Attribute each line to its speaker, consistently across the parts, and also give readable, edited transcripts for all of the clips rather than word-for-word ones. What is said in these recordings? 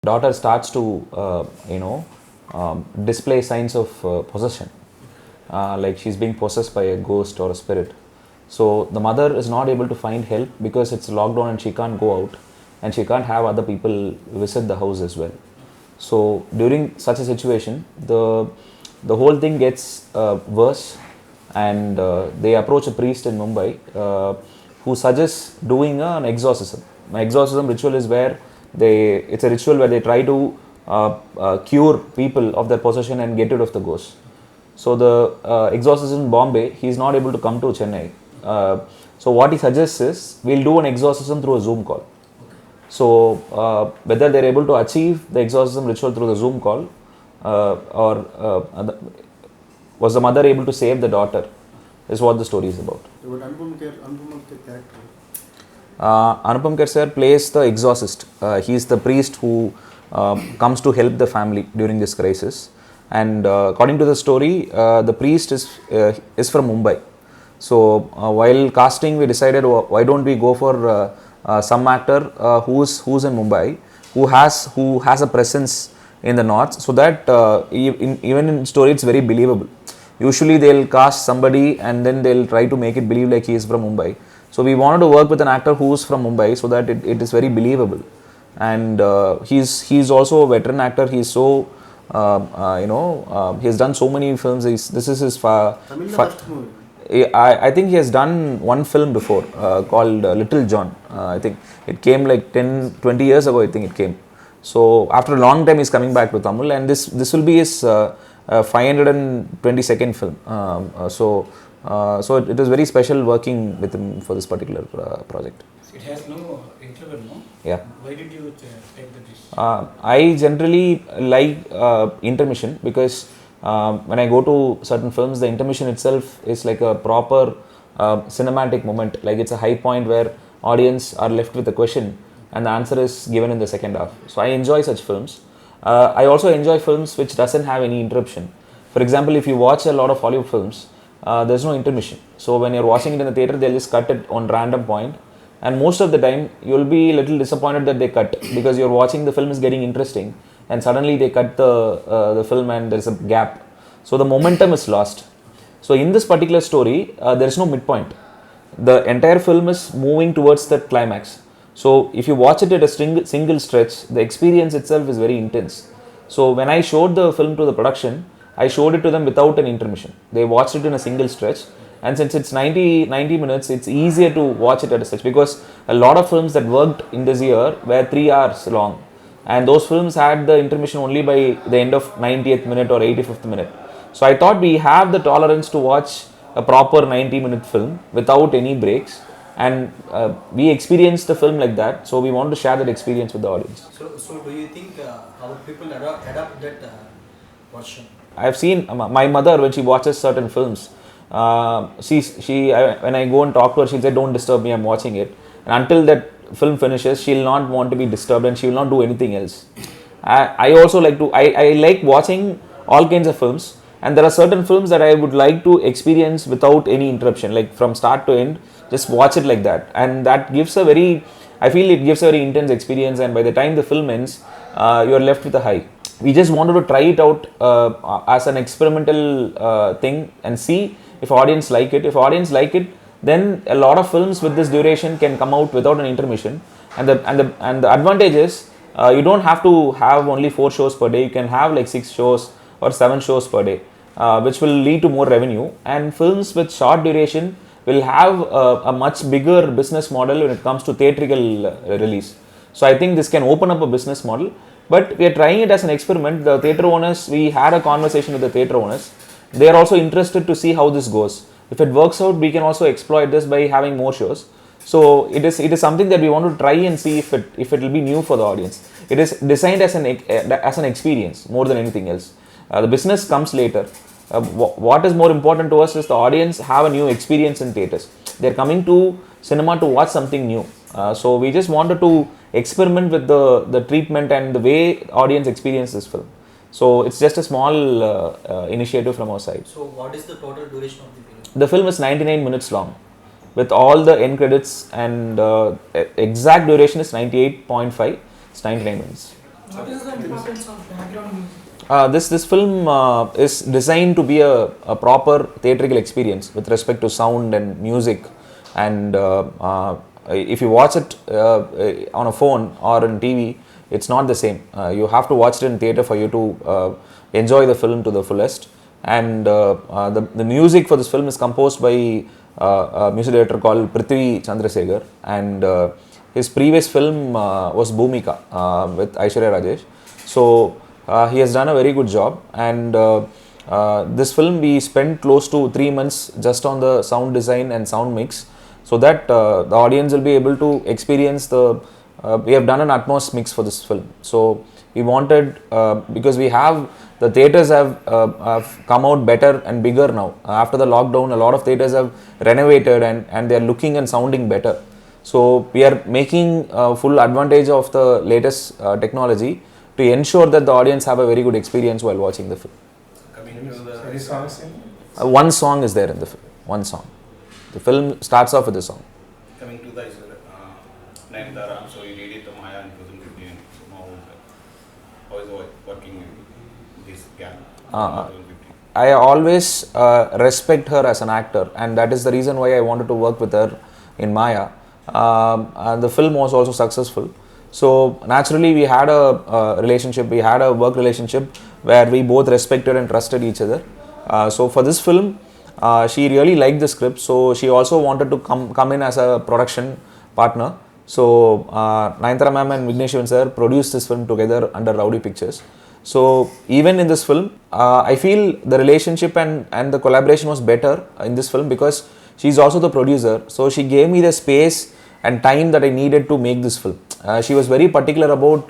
Speaker 1: daughter starts to display signs of possession, like she's being possessed by a ghost or a spirit. So the mother is not able to find help because it's lockdown and she can't go out, and she can't have other people visit the house as well. So during such a situation, the whole thing gets worse, and they approach a priest in Mumbai who suggests doing an exorcism. An exorcism ritual is where it's a ritual where they try to cure people of their possession and get rid of the ghost. So the exorcist in Bombay, he is not able to come to Chennai. So what he suggests is, we'll do an exorcism through a Zoom call. So whether they're able to achieve the exorcism ritual through the Zoom call, or was the mother able to save the daughter, is what the story is about.
Speaker 2: Anupam Kher character.
Speaker 1: Anupam Kher sir plays the exorcist. He is the priest who comes to help the family during this crisis. And according to the story, the priest is from Mumbai. So while casting, we decided, why don't we go for some actor who's in Mumbai, who has a presence in the north, so that even in story it's very believable. Usually they'll cast somebody and then they'll try to make it believe like he is from Mumbai. So we wanted to work with an actor who's from Mumbai so that it is very believable. And he's also a veteran actor. He's so he has done so many films. This is his
Speaker 2: first movie.
Speaker 1: I think he has done one film before called Little John. I think it came like 10-20 years ago. I think it came. So after a long time, he's coming back to Tamil, and this will be his 522nd film. So it was very special working with him for this particular project.
Speaker 3: It has no interval, no?
Speaker 1: Yeah.
Speaker 3: Why did you take the decision?
Speaker 1: I generally like intermission, because when I go to certain films, the intermission itself is like a proper cinematic moment. Like it's a high point where audience are left with a question and the answer is given in the second half. So I enjoy such films. I also enjoy films which doesn't have any interruption. For example, if you watch a lot of Hollywood films, there's no intermission. So when you're watching it in the theater, they'll just cut it on random point. And most of the time, you'll be a little disappointed that they cut, because you're watching the film is getting interesting, and suddenly they cut the film and there's a gap. So the momentum is lost. So in this particular story, there is no midpoint. The entire film is moving towards the climax. So if you watch it at a single stretch, the experience itself is very intense. So when I showed the film to the production, I showed it to them without an intermission. They watched it in a single stretch. And since it's 90 minutes, it's easier to watch it at a stretch, because a lot of films that worked in this year were 3 hours long. And those films had the intermission only by the end of 90th minute or 85th minute. So I thought we have the tolerance to watch a proper 90-minute film without any breaks. And we experienced the film like that. So we want to share that experience with the audience.
Speaker 3: So do you think our people adapt that version?
Speaker 1: I've seen my mother, when she watches certain films, when I go and talk to her, she'll say, don't disturb me, I'm watching it. And until that film finishes, she'll not want to be disturbed and she will not do anything else. I also I like watching all kinds of films, and there are certain films that I would like to experience without any interruption, like from start to end, just watch it like that. And that gives I feel it gives a very intense experience, and by the time the film ends, you're left with a high. We just wanted to try it out as an experimental thing and see if audience like it. If audience like it, then a lot of films with this duration can come out without an intermission. And the advantage is, you don't have to have only 4 shows per day. You can have like 6 shows or 7 shows per day, which will lead to more revenue. And films with short duration will have a much bigger business model when it comes to theatrical release. So I think this can open up a business model. But we are trying it as an experiment. The theatre owners, we had a conversation with the theatre owners. They are also interested to see how this goes. If it works out, we can also exploit this by having more shows. So it is something that we want to try and see if it will be new for the audience. It is designed as an experience more than anything else. The business comes later. What is more important to us is the audience have a new experience in theatres. They are coming to cinema to watch something new. So we just wanted to experiment with the treatment and the way audience experience this film. So it's just a small initiative from our side.
Speaker 3: So what is the total duration of the film?
Speaker 1: The film is 99 minutes long, with all the end credits, and exact duration is 98.5. It's 99 minutes.
Speaker 4: What is the importance of background music?
Speaker 1: This film is designed to be a proper theatrical experience with respect to sound and music, and if you watch it on a phone or on TV, it's not the same. You have to watch it in theater for you to enjoy the film to the fullest. And the music for this film is composed by a music director called Prithvi Chandrasekhar, and his previous film was Bhumika with Aishwarya Rajesh. So he has done a very good job, and this film we spent close to 3 months just on the sound design and sound mix, so that the audience will be able to experience the we have done an Atmos mix for this film. So we wanted, because we have the theaters have come out better and bigger now. After the lockdown, a lot of theaters have renovated, and they are looking and sounding better. So we are making full advantage of the latest technology to ensure that the audience have a very good experience while watching the film.
Speaker 5: Coming to the any songs in?
Speaker 1: One song is there in the film. One song. The film starts off with a song.
Speaker 5: Coming to the Nayanthara, so you did it to Maya in 2015. Now, how is it working this gap?
Speaker 1: I always respect her as an actor, and that is the reason why I wanted to work with her in Maya. And the film was also successful. So naturally we had a relationship, we had a work relationship where we both respected and trusted each other. So for this film, she really liked the script, so she also wanted to come in as a production partner. So Nayanthara ma'am and Vigneshavan sir produced this film together under Rowdy Pictures. So even in this film, I feel the relationship and the collaboration was better in this film because she's also the producer. So she gave me the space and time that I needed to make this film. She was very particular about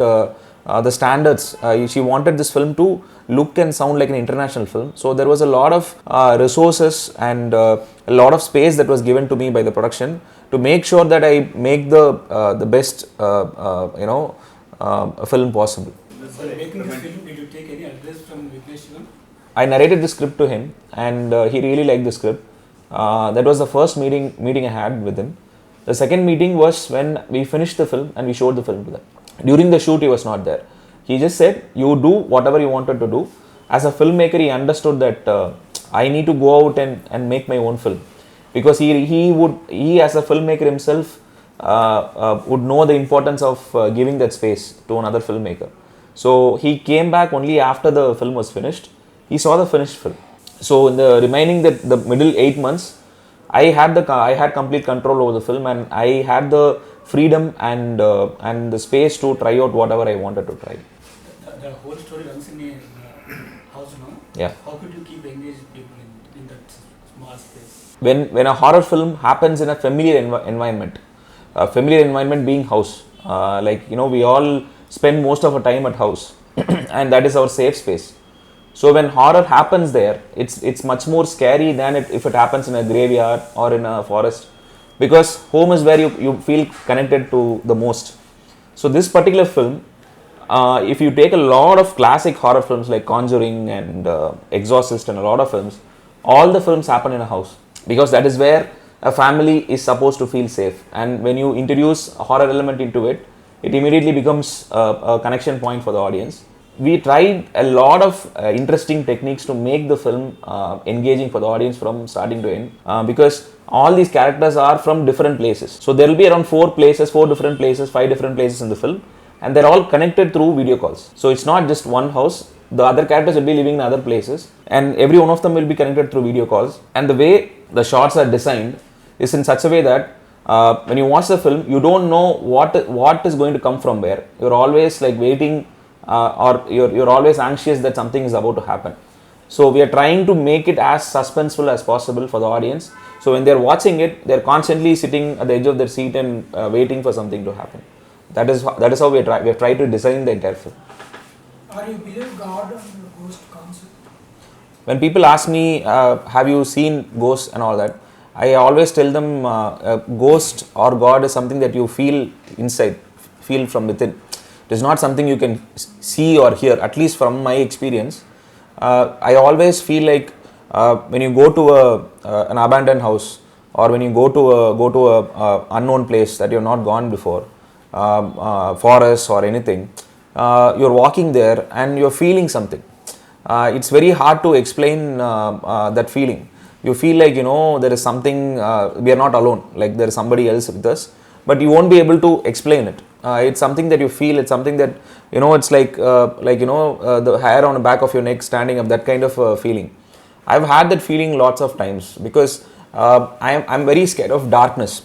Speaker 1: the standards. She wanted this film to look and sound like an international film. So there was a lot of resources and a lot of space that was given to me by the production to make sure that I make the best film possible.
Speaker 4: For making this film, did you take any advice from Vigneshavan?
Speaker 1: I narrated the script to him, and he really liked the script. That was the first meeting I had with him. The second meeting was when we finished the film and we showed the film to them. During the shoot, he was not there. He just said, "You do whatever you wanted to do." As a filmmaker, he understood that I need to go out and make my own film, because he as a filmmaker himself would know the importance of giving that space to another filmmaker. So he came back only after the film was finished. He saw the finished film. So in the remaining the middle 8 months, I had complete control over the film, and I had the freedom and the space to try out whatever I wanted to try.
Speaker 4: The whole story runs in a house now.
Speaker 1: Yeah.
Speaker 4: How could you keep engaged people in that small space?
Speaker 1: When a horror film happens in a familiar environment, familiar environment being house, we all spend most of our time at house, and that is our safe space. So when horror happens there, it's much more scary than if it happens in a graveyard or in a forest, because home is where you feel connected to the most. So this particular film, if you take a lot of classic horror films like Conjuring and Exorcist and a lot of films, all the films happen in a house, because that is where a family is supposed to feel safe. And when you introduce a horror element into it, it immediately becomes a connection point for the audience. We tried a lot of interesting techniques to make the film engaging for the audience from starting to end, because all these characters are from different places. So there will be around 4 different places, 5 different places in the film, and they're all connected through video calls. So it's not just one house. The other characters will be living in other places, and every one of them will be connected through video calls. And the way the shots are designed is in such a way that when you watch the film, you don't know what is going to come from where. You're always like waiting, or you're always anxious that something is about to happen. So we are trying to make it as suspenseful as possible for the audience. So when they're watching it, they're constantly sitting at the edge of their seat and waiting for something to happen. That is how we have tried to design the entire film.
Speaker 4: Are you believe God and ghost concept?
Speaker 1: When people ask me, have you seen ghosts and all that, I always tell them a ghost or God is something that you feel inside, feel from within. It is not something you can see or hear, at least from my experience. I always feel like when you go to an abandoned house, or when you go to a unknown place that you have not gone before, forest or anything, you're walking there and you're feeling something. It's very hard to explain that feeling. You feel like, there is something, we are not alone, like there is somebody else with us, but you won't be able to explain it. It's something that you feel, it's something that, it's like the hair on the back of your neck standing up, that kind of feeling. I've had that feeling lots of times because I'm very scared of darkness.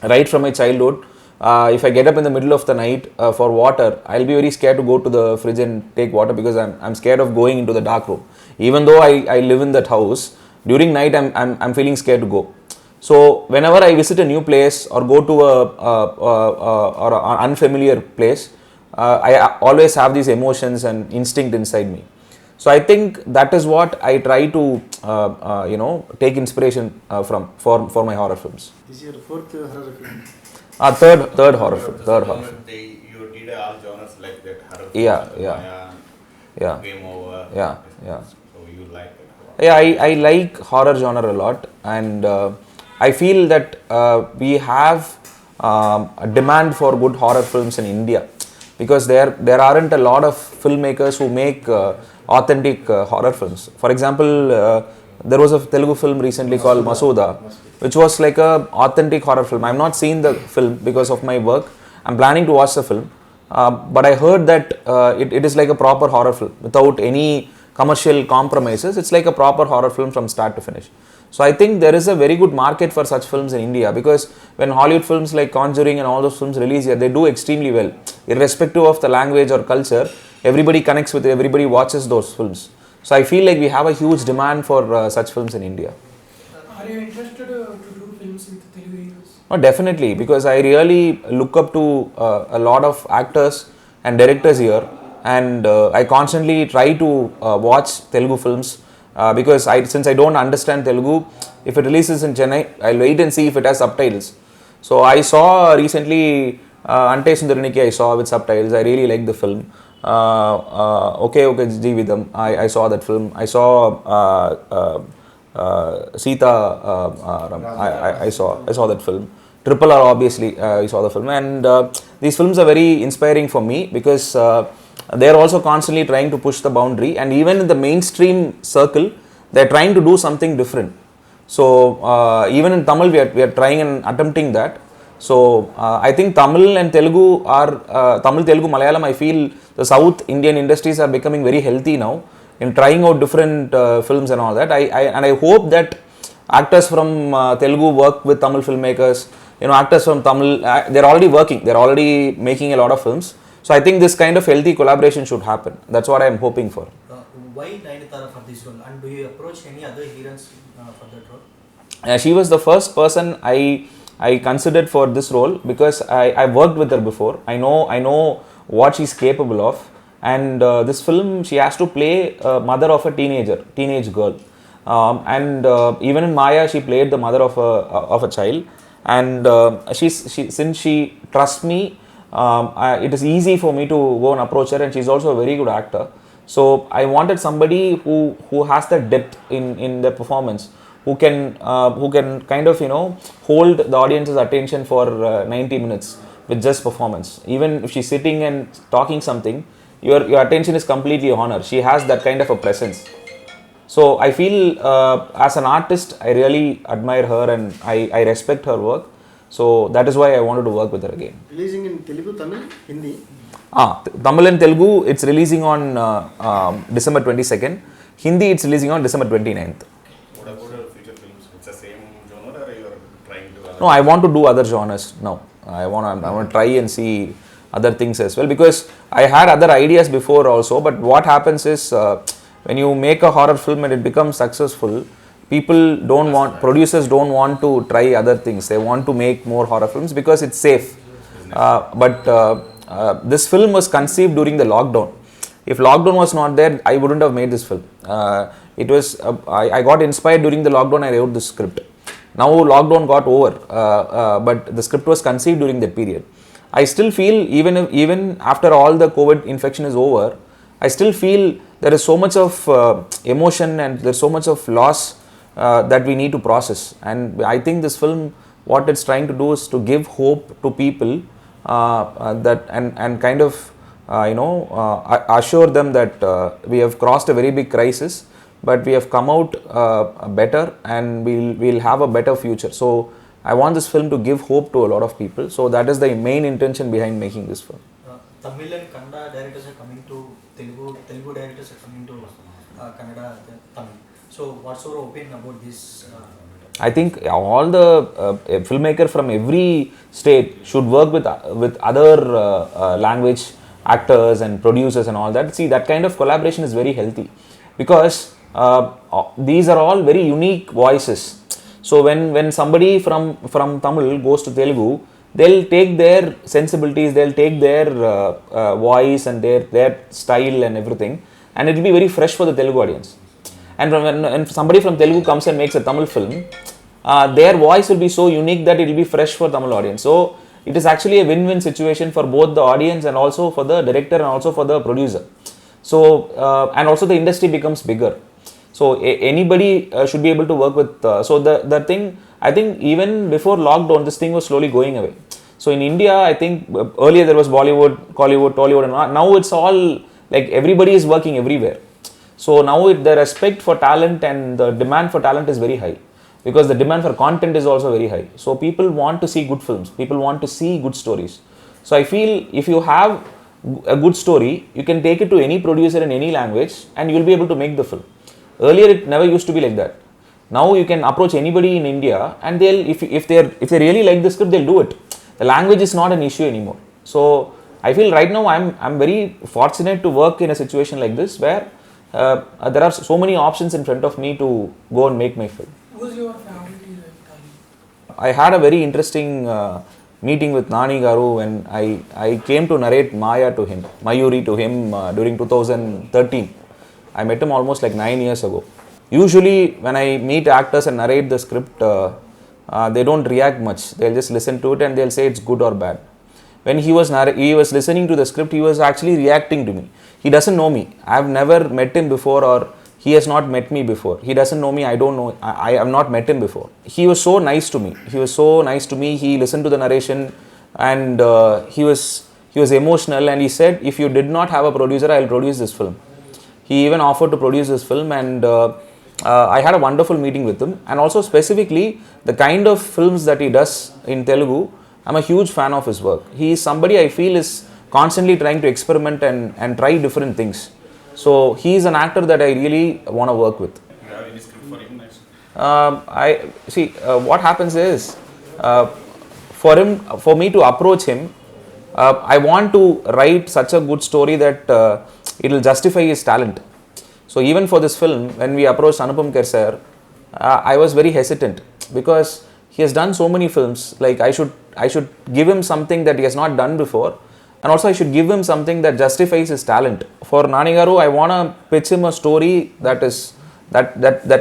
Speaker 1: Right from my childhood, if I get up in the middle of the night for water, I'll be very scared to go to the fridge and take water because I'm scared of going into the dark room. Even though I live in that house, during night I'm feeling scared to go. So whenever I visit a new place or go to or an unfamiliar place, I always have these emotions and instinct inside me. So I think that is what I try to take inspiration from for my horror films.
Speaker 2: This is your fourth horror film.
Speaker 1: Third horror film.
Speaker 5: You did all genres like that, horror
Speaker 1: Yeah,
Speaker 5: films,
Speaker 1: yeah.
Speaker 5: Maya,
Speaker 1: Yeah.
Speaker 5: Game Over.
Speaker 1: Yeah, yeah.
Speaker 5: So you like it?
Speaker 1: Yeah, I like horror genre a lot, and I feel that we have a demand for good horror films in India because there aren't a lot of filmmakers who make authentic horror films. For example, there was a Telugu film recently called Masuda, which was like a authentic horror film. I've not seen the film because of my work. I'm planning to watch the film, but I heard that it is like a proper horror film without any commercial compromises. It's like a proper horror film from start to finish. So I think there is a very good market for such films in India because when Hollywood films like Conjuring and all those films release here, they do extremely well. Irrespective of the language or culture, everybody connects with it, everybody watches those films. So I feel like we have a huge demand for such films in India.
Speaker 4: Are you interested to do films with Telugu heroes?
Speaker 1: Oh, definitely, because I really look up to a lot of actors and directors here, and I constantly try to watch Telugu films because since I don't understand Telugu, if it releases in Chennai, I'll wait and see if it has subtitles. So I saw recently Ante Sundariniki, I saw with subtitles. I really liked the film. Okay, Jeevidam, I saw that film. I saw Sita, I saw that film. Triple R, obviously, I saw the film, and these films are very inspiring for me because they are also constantly trying to push the boundary, and even in the mainstream circle, they are trying to do something different. So even in Tamil, we are trying and attempting that. So I think Tamil and Telugu are Tamil, Telugu, Malayalam. I feel the South Indian industries are becoming very healthy now in trying out different films and all that. I hope that actors from Telugu work with Tamil filmmakers. Actors from Tamil, they're already working. They're already making a lot of films. So I think this kind of healthy collaboration should happen. That's what I'm hoping for.
Speaker 3: Why Nayanthara for this role? And do you approach any other heroines for that role?
Speaker 1: She was the first person I considered for this role because I worked with her before. I know what she's capable of. And this film, she has to play a mother of a teenage girl. Even in Maya, she played the mother of a child. And since she trusts me, it is easy for me to go and approach her, and she's also a very good actor. So I wanted somebody who has the depth in their performance, who can kind of hold the audience's attention for 90 minutes with just performance. Even if she's sitting and talking something, your attention is completely on her. She has that kind of a presence. So I feel as an artist, I really admire her and I respect her work. So that is why I wanted to work with her again.
Speaker 2: Releasing in Telugu, Tamil, Hindi?
Speaker 1: Tamil and Telugu, it's releasing on December 22nd. Hindi, it's releasing on December 29th.
Speaker 5: What about your future films? It's the same genre or you are trying to...
Speaker 1: No, I want to do other genres now. I want to try and see other things as well because I had other ideas before also, but what happens is when you make a horror film and it becomes successful, producers don't want to try other things. They want to make more horror films because it's safe. But this film was conceived during the lockdown. If lockdown was not there, I wouldn't have made this film. I got inspired during the lockdown. I wrote the script. Now lockdown got over, but the script was conceived during that period. I still feel even after all the COVID infection is over, I still feel there is so much of emotion and there's so much of loss that we need to process. And I think this film, what it's trying to do is to give hope to people that and kind of assure them that we have crossed a very big crisis, but we have come out better, and we'll have a better future. So I want this film to give hope to a lot of people. So that is the main intention behind making this film.
Speaker 3: Tamil and Kannada directors are coming to Telugu, Telugu directors are coming to Kannada, Tamil. So what's your opinion about this?
Speaker 1: I think all the filmmaker from every state should work with other language actors and producers and all that. See, that kind of collaboration is very healthy, because these are all very unique voices. So when somebody from Tamil goes to Telugu, they'll take their sensibilities, they'll take their voice and their style and everything, and it will be very fresh for the Telugu audience. And when somebody from Telugu comes and makes a Tamil film, their voice will be so unique that it will be fresh for Tamil audience. So it is actually a win-win situation for both the audience and also for the director and also for the producer. So and also the industry becomes bigger. So anybody should be able to work with. So the thing, I think even before lockdown, this thing was slowly going away. So in India, I think earlier there was Bollywood, Hollywood, Tollywood, and now it's all like everybody is working everywhere. So now the respect for talent and the demand for talent is very high, because the demand for content is also very high. So people want to see good films, people want to see good stories. So I feel if you have a good story, you can take it to any producer in any language and you will be able to make the film. Earlier it never used to be like that. Now you can approach anybody in India and they'll, if they really like the script, they'll do it. The language is not an issue anymore. So I feel right now I'm very fortunate to work in a situation like this, where there are so many options in front of me to go and make my film.
Speaker 4: Who's your family like?
Speaker 1: I had a very interesting meeting with Nani Garu when I came to narrate Mayuri to him during 2013. I met him almost like 9 years ago. Usually when I meet actors and narrate the script, they don't react much. They'll just listen to it and they'll say it's good or bad. When he was listening to the script, he was actually reacting to me. He doesn't know me. I've never met him before, or he has not met me before. He doesn't know me. I don't know. I have not met him before. He was so nice to me. He listened to the narration, and he was emotional, and he said, if you did not have a producer, I'll produce this film. He even offered to produce this film, and I had a wonderful meeting with him. And also specifically the kind of films that he does in Telugu, I'm a huge fan of his work. He is somebody I feel is constantly trying to experiment and try different things. So he is an actor that I really want to work with.
Speaker 5: You have any script for him next?
Speaker 1: What happens is, for me to approach him, I want to write such a good story that it will justify his talent. So even for this film, when we approached Anupam Kher sir, I was very hesitant, because he has done so many films. Like I should give him something that he has not done before, and also I should give him something that justifies his talent. For Nani Garu, I want to pitch him a story that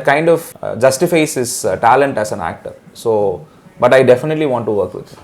Speaker 1: kind of justifies his talent as an actor. So, but I definitely want to work with him.